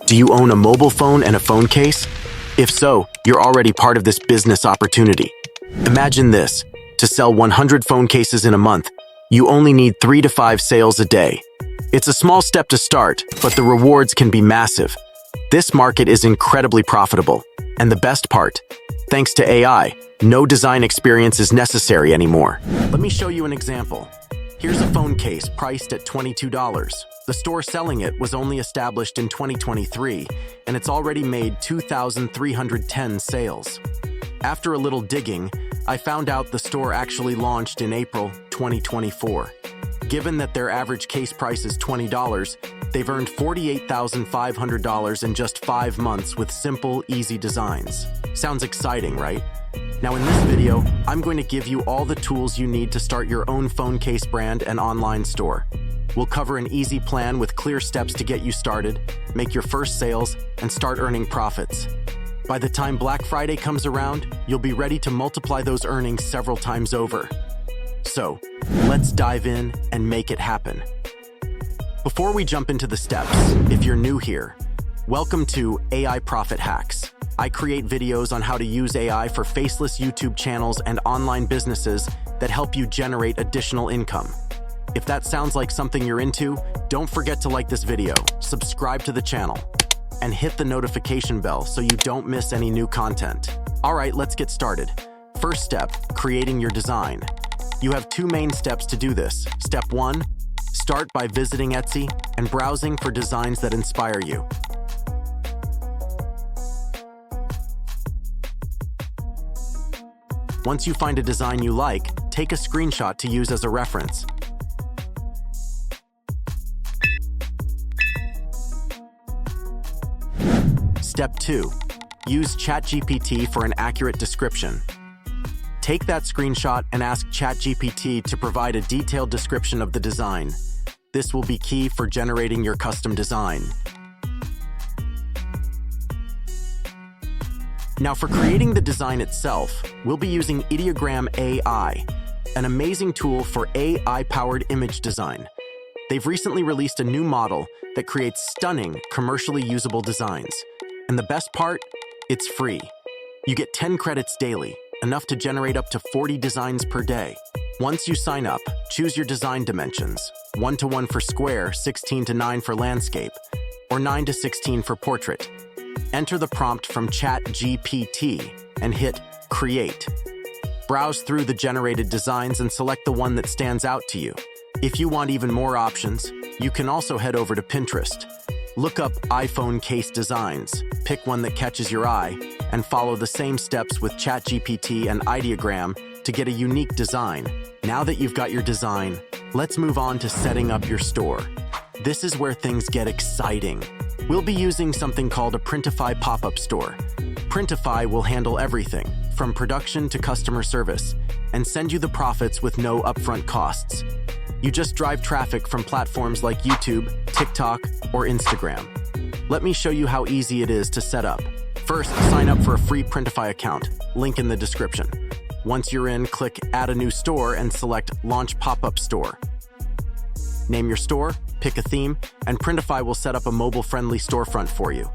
Do you own a mobile phone and a phone case? If so, you're already part of this business opportunity. Imagine this: to sell 100 phone cases in a month, you only need 3 to 5 sales a day. It's a small step to start, but the rewards can be massive. This market is incredibly profitable. And the best part, thanks to AI, no design experience is necessary anymore. Let me show you an example. Here's a phone case priced at $22. The store selling it was only established in 2023, and it's already made 2,310 sales. After a little digging, I found out the store actually launched in April 2024. Given that their average case price is $20, they've earned $48,500 in just 5 months with simple, easy designs. Sounds exciting, right? Now in this video, I'm going to give you all the tools you need to start your own phone case brand and online store. We'll cover an easy plan with clear steps to get you started, make your first sales, and start earning profits. By the time Black Friday comes around, you'll be ready to multiply those earnings several times over. So, let's dive in and make it happen. Before we jump into the steps, if you're new here, welcome to AI Profit Hacks. I create videos on how to use AI for faceless YouTube channels and online businesses that help you generate additional income. If that sounds like something you're into, don't forget to like this video, subscribe to the channel, and hit the notification bell so you don't miss any new content. All right, let's get started. First step, creating your design. You have 2 main steps to do this. Step 1, start by visiting Etsy and browsing for designs that inspire you. Once you find a design you like, take a screenshot to use as a reference. Step 2. Use ChatGPT for an accurate description. Take that screenshot and ask ChatGPT to provide a detailed description of the design. This will be key for generating your custom design. Now for creating the design itself, we'll be using Ideogram AI, an amazing tool for AI-powered image design. They've recently released a new model that creates stunning, commercially usable designs. And the best part? It's free. You get 10 credits daily, enough to generate up to 40 designs per day. Once you sign up, choose your design dimensions: 1:1 for square, 16:9 for landscape, or 9:16 for portrait. Enter the prompt from ChatGPT and hit Create. Browse through the generated designs and select the one that stands out to you. If you want even more options, you can also head over to Pinterest. Look up iPhone case designs, pick one that catches your eye, and follow the same steps with ChatGPT and Ideogram to get a unique design. Now that you've got your design, let's move on to setting up your store. This is where things get exciting. We'll be using something called a Printify pop-up store. Printify will handle everything, from production to customer service, and send you the profits with no upfront costs. You just drive traffic from platforms like YouTube, TikTok, or Instagram. Let me show you how easy it is to set up. First, sign up for a free Printify account, link in the description. Once you're in, click Add a new store and select Launch Pop-up Store. Name your store, pick a theme, and Printify will set up a mobile-friendly storefront for you.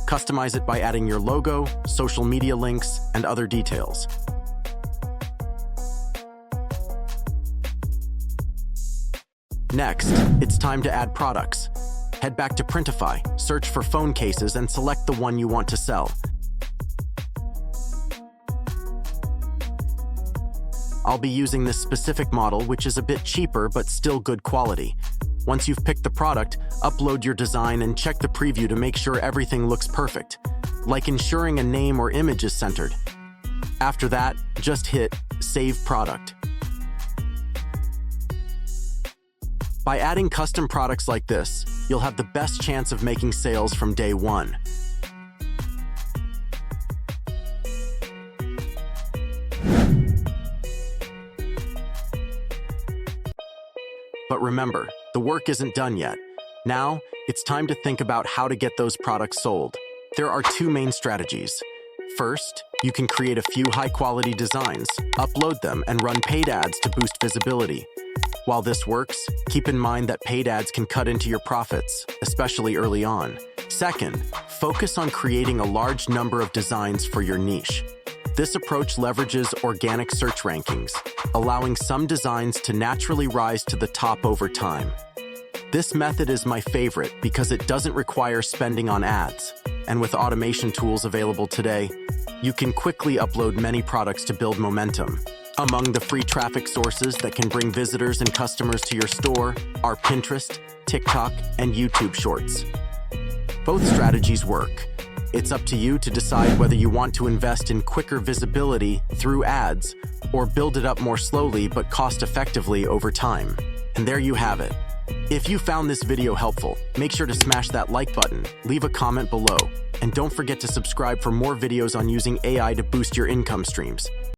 Customize it by adding your logo, social media links, and other details. Next, it's time to add products. Head back to Printify, search for phone cases, and select the one you want to sell. I'll be using this specific model, which is a bit cheaper but still good quality. Once you've picked the product, upload your design and check the preview to make sure everything looks perfect, like ensuring a name or image is centered. After that, just hit Save Product. By adding custom products like this, you'll have the best chance of making sales from day one. But remember, the work isn't done yet. Now, it's time to think about how to get those products sold. There are 2 main strategies. First, you can create a few high-quality designs, upload them, and run paid ads to boost visibility. While this works, keep in mind that paid ads can cut into your profits, especially early on. Second, focus on creating a large number of designs for your niche. This approach leverages organic search rankings, allowing some designs to naturally rise to the top over time. This method is my favorite because it doesn't require spending on ads, and with automation tools available today, you can quickly upload many products to build momentum. Among the free traffic sources that can bring visitors and customers to your store are Pinterest, TikTok, and YouTube Shorts. Both strategies work. It's up to you to decide whether you want to invest in quicker visibility through ads or build it up more slowly but cost-effectively over time. And there you have it. If you found this video helpful, make sure to smash that like button, leave a comment below, and don't forget to subscribe for more videos on using AI to boost your income streams.